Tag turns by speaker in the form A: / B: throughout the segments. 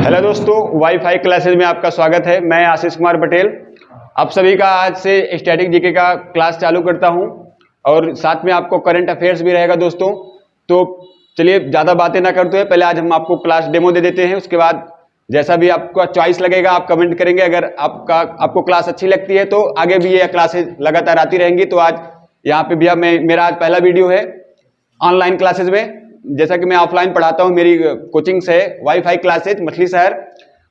A: Hello दोस्तों, wifi classes में आपका स्वागत है। मैं आशीष कुमार पटेल आप सभी का आज से स्टैटिक जीके का क्लास चालू करता हूं और साथ में आपको करंट अफेयर्स भी रहेगा दोस्तों। तो चलिए ज़्यादा बातें ना करते हुए पहले आज हम आपको क्लास डेमो दे देते हैं। उसके बाद जैसा भी आपका चॉइस लगेगा आप कमेंट करेंगे। अगर आपको क्लास अच्छी लगती है तो आगे भी ये क्लासेज लगातार आती रहेंगी। तो आज यहाँ पे भैया मेरा आज पहला वीडियो है ऑनलाइन क्लासेज में। जैसा कि मैं ऑफलाइन पढ़ाता हूँ, मेरी कोचिंग्स है वाईफाई क्लासेज मछली शहर।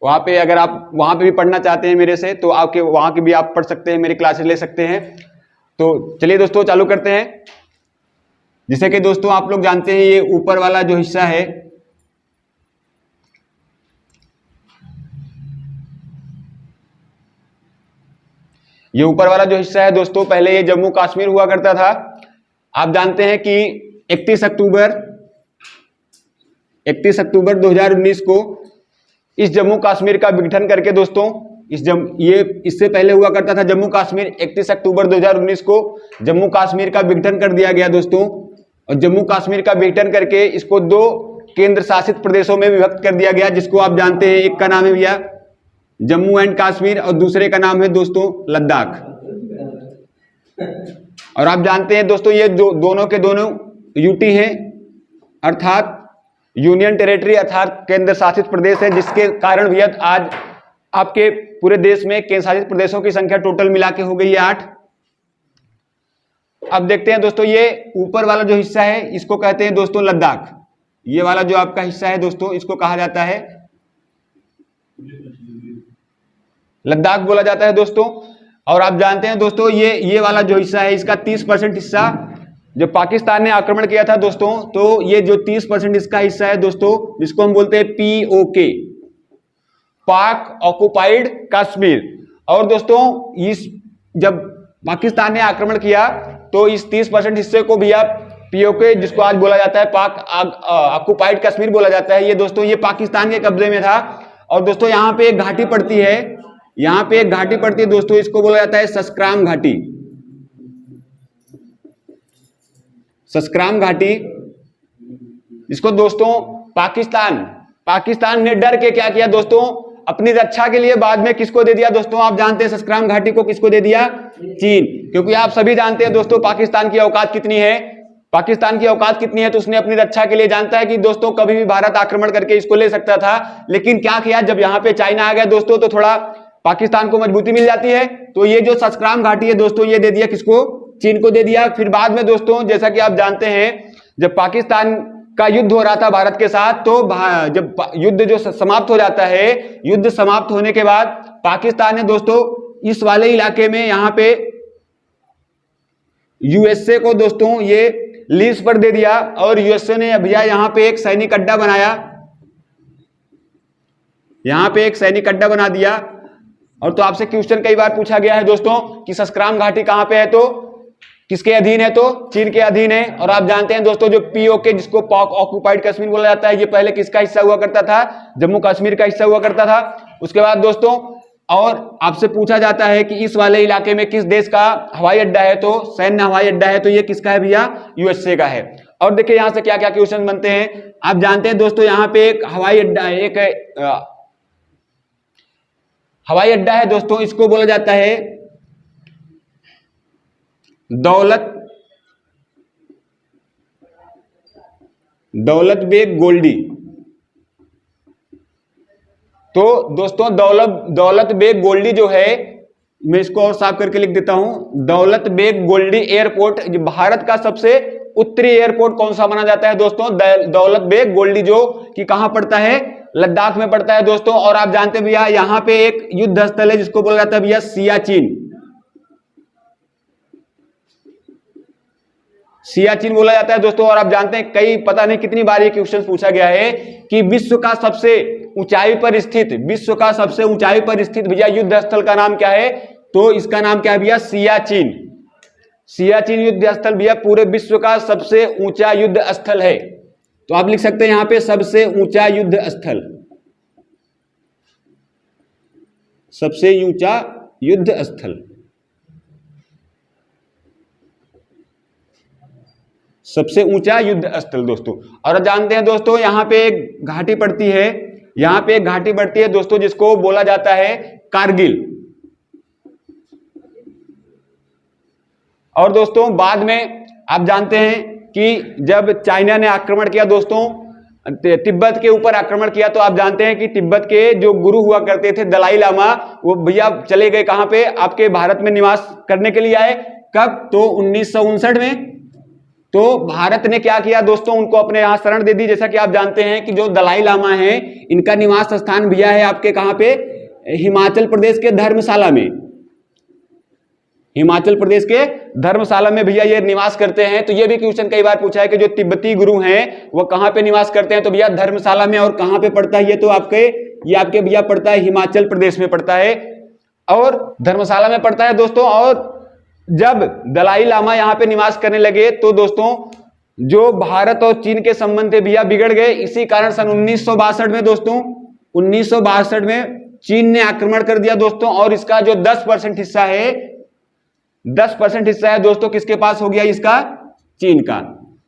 A: वहाँ पे अगर आप वहाँ पे भी पढ़ना चाहते हैं मेरे से तो आपके वहाँ की भी आप पढ़ सकते हैं, मेरी क्लासेज ले सकते हैं। तो चलिए दोस्तों चालू करते हैं। जैसे कि दोस्तों आप लोग जानते हैं ये ऊपर वाला जो हिस्सा है दोस्तों, पहले ये जम्मू कश्मीर हुआ करता था। आप जानते हैं कि 31 अक्टूबर 2019 को इस जम्मू कश्मीर का विघटन करके दोस्तों इससे पहले हुआ करता था जम्मू कश्मीर। 31 अक्टूबर 2019 को जम्मू कश्मीर का विघटन कर दिया गया दोस्तों। और जम्मू कश्मीर का विघटन करके इसको 2 केंद्र शासित प्रदेशों में विभक्त कर दिया गया, जिसको आप जानते हैं एक का नाम है भैया जम्मू एंड कश्मीर और दूसरे का नाम है दोस्तों लद्दाख। और आप जानते हैं दोस्तों ये दोनों के दोनों यूटी हैं, अर्थात यूनियन टेरिटरी अर्थात केंद्र शासित प्रदेश है, जिसके कारण भी आज आपके पूरे देश में केंद्र शासित प्रदेशों की संख्या टोटल मिला के हो गई है 8। अब देखते हैं दोस्तों ये ऊपर वाला जो हिस्सा है इसको कहते हैं दोस्तों लद्दाख। ये वाला जो आपका हिस्सा है दोस्तों इसको कहा जाता है लद्दाख बोला जाता है दोस्तों। और आप जानते हैं दोस्तों ये वाला जो हिस्सा है इसका 30% हिस्सा जब पाकिस्तान ने आक्रमण किया था दोस्तों, तो ये जो 30% इसका हिस्सा है दोस्तों, जिसको हम बोलते हैं POK, पाक ऑक्युपाइड कश्मीर। और दोस्तों जब पाकिस्तान ने आक्रमण किया तो इस 30% हिस्से को भी आप POK, जिसको आज बोला जाता है पाक ऑक्युपाइड कश्मीर बोला जाता है, ये दोस्तों ये पाकिस्तान के कब्जे में था। और दोस्तों यहाँ पे एक घाटी पड़ती है, दोस्तों, इसको बोला जाता है सस्क्राम घाटी। इसको दोस्तों पाकिस्तान ने डर के क्या किया दोस्तों, अपनी रक्षा के लिए बाद में किसको दे दिया दोस्तों, आप जानते हैं सस्क्राम घाटी को किसको दे दिया, चीन। क्योंकि आप सभी जानते हैं दोस्तों पाकिस्तान की औकात कितनी है, तो उसने अपनी रक्षा के लिए जानता है कि दोस्तों कभी भी भारत आक्रमण करके इसको ले सकता था। लेकिन क्या किया, जब यहाँ पे चाइना आ गया दोस्तों तो थोड़ा पाकिस्तान को मजबूती मिल जाती है। तो ये जो सस्क्राम घाटी है दोस्तों ये दे दिया किसको, चीन को दे दिया। फिर बाद में दोस्तों जैसा कि आप जानते हैं जब पाकिस्तान का युद्ध हो रहा था भारत के साथ, तो जब युद्ध जो समाप्त हो जाता है, युद्ध समाप्त होने के बाद पाकिस्तान ने दोस्तों इस वाले इलाके में यहाँ पे यूएसए को दोस्तों ये लीज पर दे दिया। और यूएसए ने भैया यहाँ पे एक सैनिक अड्डा बना दिया। और तो आपसे क्वेश्चन कई बार पूछा गया है दोस्तों कि सस्क्राम घाटी कहां पे है, तो किसके अधीन है, तो चीन के अधीन है। और आप जानते हैं दोस्तों जो POK जिसको पाक ऑक्युपाइड कश्मीर बोला जाता है, ये पहले किसका हिस्सा हुआ करता था, जम्मू कश्मीर का हिस्सा हुआ करता था। उसके बाद दोस्तों और आपसे पूछा जाता है कि इस वाले इलाके में किस देश का हवाई अड्डा है, तो सैन्य हवाई अड्डा है, तो ये किसका है भैया, यूएसए का है। और देखिए यहां से क्या क्या क्वेश्चन बनते हैं। आप जानते हैं दोस्तों यहाँ पे एक हवाई अड्डा है दोस्तों, इसको बोला जाता है दौलत बेग गोल्डी। तो दोस्तों दौलत बेग गोल्डी जो है, मैं इसको और साफ करके लिख देता हूं, दौलत बेग गोल्डी एयरपोर्ट भारत का सबसे उत्तरी एयरपोर्ट कौन सा माना जाता है दोस्तों, दौलत बेग गोल्डी, जो कि कहां पड़ता है, लद्दाख में पड़ता है दोस्तों। और आप जानते हैं भैया यहां पे एक युद्ध स्थल है जिसको बोला जाता है भैया सियाचिन बोला जाता है दोस्तों। और आप जानते हैं कई पता नहीं कितनी बार ये क्वेश्चन पूछा गया है कि विश्व का सबसे ऊंचाई पर स्थित भैया युद्ध स्थल का नाम क्या है, तो इसका नाम क्या है भैया, सियाचिन युद्ध स्थल भैया पूरे विश्व का सबसे ऊंचा युद्ध स्थल है। तो आप लिख सकते हैं यहां पे सबसे ऊंचा युद्ध स्थल, सबसे ऊंचा युद्ध स्थल दोस्तों। और जानते हैं दोस्तों यहाँ पे एक घाटी पड़ती है यहां पे एक घाटी बढ़ती है दोस्तों जिसको बोला जाता है कारगिल। और दोस्तों बाद में आप जानते हैं कि जब चाइना ने आक्रमण किया दोस्तों तिब्बत के ऊपर आक्रमण किया, तो आप जानते हैं कि तिब्बत के जो गुरु हुआ करते थे दलाई लामा, वो भैया चले गए कहां पे, आपके भारत में निवास करने के लिए आए। कब? तो 1959 में। तो भारत ने क्या किया दोस्तों, उनको अपने यहां शरण दे दी। जैसा कि आप जानते हैं कि जो दलाई लामा है इनका निवास स्थान भैया है आपके कहां पे, हिमाचल प्रदेश के धर्मशाला में। हिमाचल प्रदेश के धर्मशाला में भैया ये निवास करते हैं। तो ये भी क्वेश्चन कई बार पूछा है कि जो तिब्बती गुरु हैं वो कहां पे निवास करते हैं, तो भैया धर्मशाला में। और कहां पे पड़ता है ये, तो ये आपके भैया पड़ता है हिमाचल प्रदेश में पड़ता है और धर्मशाला में पड़ता है दोस्तों। और जब दलाई लामा यहां पे निवास करने लगे तो दोस्तों जो भारत और चीन के संबंध थे भैया बिगड़ गए। इसी कारण सन 1962 में दोस्तों 1962 में चीन ने आक्रमण कर दिया दोस्तों। और इसका जो 10% हिस्सा है, 10% हिस्सा है दोस्तों किसके पास हो गया, इसका चीन का।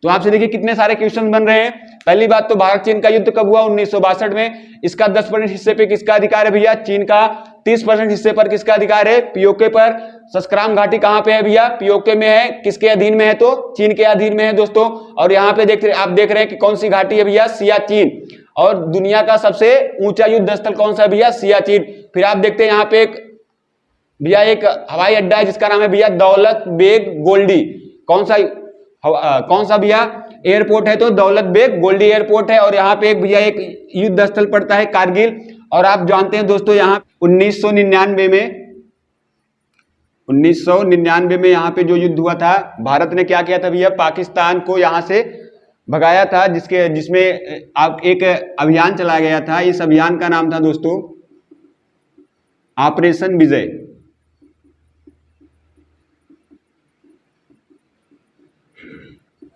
A: तो आपसे देखिए कितने सारे क्वेश्चन बन रहे हैं। पहली बात तो भारत चीन का युद्ध कब हुआ, 1962 में। इसका 10% हिस्से पे किसका अधिकार है भैया, चीन का। 30% हिस्से पर किसका अधिकार है, पीओके पर। सस्क्राम घाटी कहां पे है भैया, पीओके में है। किसके अधीन में है, तो चीन के अधीन में है दोस्तों। और यहाँ पे आप देख रहे हैं कि कौन सी घाटी है भैया, सियाचिन। और दुनिया का सबसे ऊंचा युद्ध स्थल कौन सा है भैया, सियाचिन। फिर आप देखते हैं यहाँ पे भैया एक हवाई अड्डा है जिसका नाम है भैया दौलत बेग गोल्डी। कौन सा भैया एयरपोर्ट है, तो दौलत बेग गोल्डी एयरपोर्ट है। और यहाँ पे एक भैया एक युद्ध स्थल पड़ता है कारगिल। और आप जानते हैं दोस्तों यहाँ 1999 में यहाँ पे जो युद्ध हुआ था, भारत ने क्या किया था भैया, पाकिस्तान को यहाँ से भगाया था, जिसमें आप एक अभियान चलाया गया था। इस अभियान का नाम था दोस्तों ऑपरेशन विजय।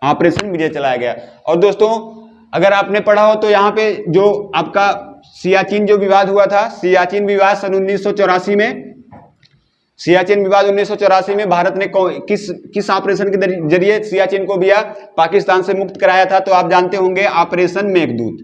A: ऑपरेशन विजय चलाया गया। और दोस्तों अगर आपने पढ़ा हो तो यहाँ पे जो आपका सियाचिन जो विवाद हुआ था, सियाचिन विवाद सन 1984 में, सियाचिन विवाद 1984 में भारत ने किस ऑपरेशन के जरिए सियाचिन को भैया पाकिस्तान से मुक्त कराया था, तो आप जानते होंगे ऑपरेशन मेघदूत।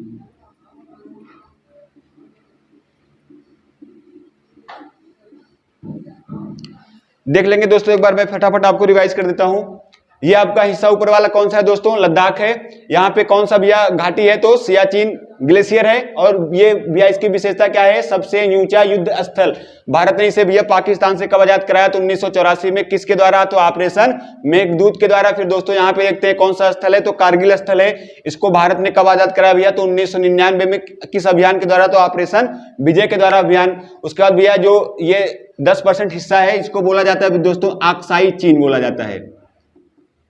A: देख लेंगे दोस्तों एक बार, मैं फटाफट आपको रिवाइज कर देता हूं। ये आपका हिस्सा ऊपर वाला कौन सा है दोस्तों, लद्दाख है। यहाँ पे कौन सा भैया घाटी है, तो सियाचिन ग्लेशियर है। और ये भैया इसकी विशेषता क्या है, सबसे ऊंचा युद्ध स्थल। भारत ने इसे भैया पाकिस्तान से कब आजाद कराया, तो 1984 में। किसके द्वारा, तो ऑपरेशन मेघदूत के द्वारा। फिर दोस्तों यहाँ पे देखते हैं कौन सा स्थल है, तो कारगिल स्थल है। इसको भारत ने कब आजाद कराया भैया, तो 1999 में। किस अभियान के द्वारा, तो ऑपरेशन विजय के द्वारा अभियान। उसके बाद भैया जो ये 10% हिस्सा है इसको बोला जाता है दोस्तों अक्साई चीन बोला जाता है,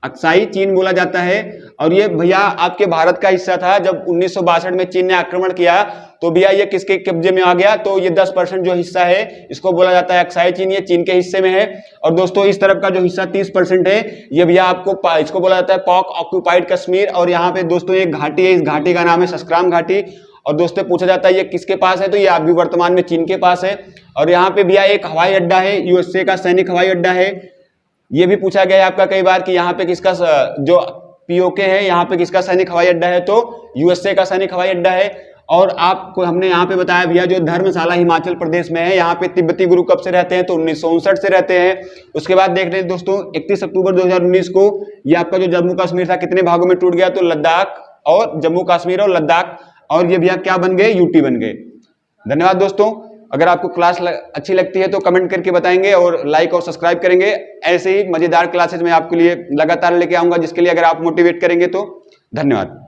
A: अक्साई चीन बोला जाता है। और ये भैया आपके भारत का हिस्सा था। जब 1962 में चीन ने आक्रमण किया तो भैया ये किसके कब्जे में आ गया, तो ये 10% जो हिस्सा है इसको बोला जाता है अक्साई चीन, ये चीन के हिस्से में है। और दोस्तों इस तरफ का जो हिस्सा 30% है ये भैया आपको इसको बोला जाता है पाक ऑक्यूपाइड कश्मीर। और यहाँ पे दोस्तों एक घाटी है, इस घाटी का नाम है सस्क्राम घाटी। और दोस्तों पूछा जाता है ये किसके पास है, तो ये अभी वर्तमान में चीन के पास है। और यहाँ पे भैया एक हवाई अड्डा है, यूएसए का सैनिक हवाई अड्डा है। ये भी पूछा गया है आपका कई बार कि यहाँ पे किसका जो पीओके है यहाँ पे किसका सैनिक हवाई अड्डा है, तो यूएसए का सैनिक हवाई अड्डा है। और आपको हमने यहाँ पे बताया भैया जो धर्मशाला हिमाचल प्रदेश में है, यहाँ पे तिब्बती गुरु कब से रहते हैं, तो 1959 से रहते हैं। उसके बाद देख रहे हैं दोस्तों 31 अक्टूबर 2019 को ये आपका जो जम्मू कश्मीर था कितने भागों में टूट गया, तो लद्दाख और जम्मू कश्मीर और लद्दाख। और ये भैया क्या बन गए, यूटी बन गए। धन्यवाद दोस्तों। अगर आपको क्लास अच्छी लगती है तो कमेंट करके बताएंगे और लाइक और सब्सक्राइब करेंगे। ऐसे ही मजेदार क्लासेज मैं आपके लिए लगातार लेके आऊंगा, जिसके लिए अगर आप मोटिवेट करेंगे तो धन्यवाद।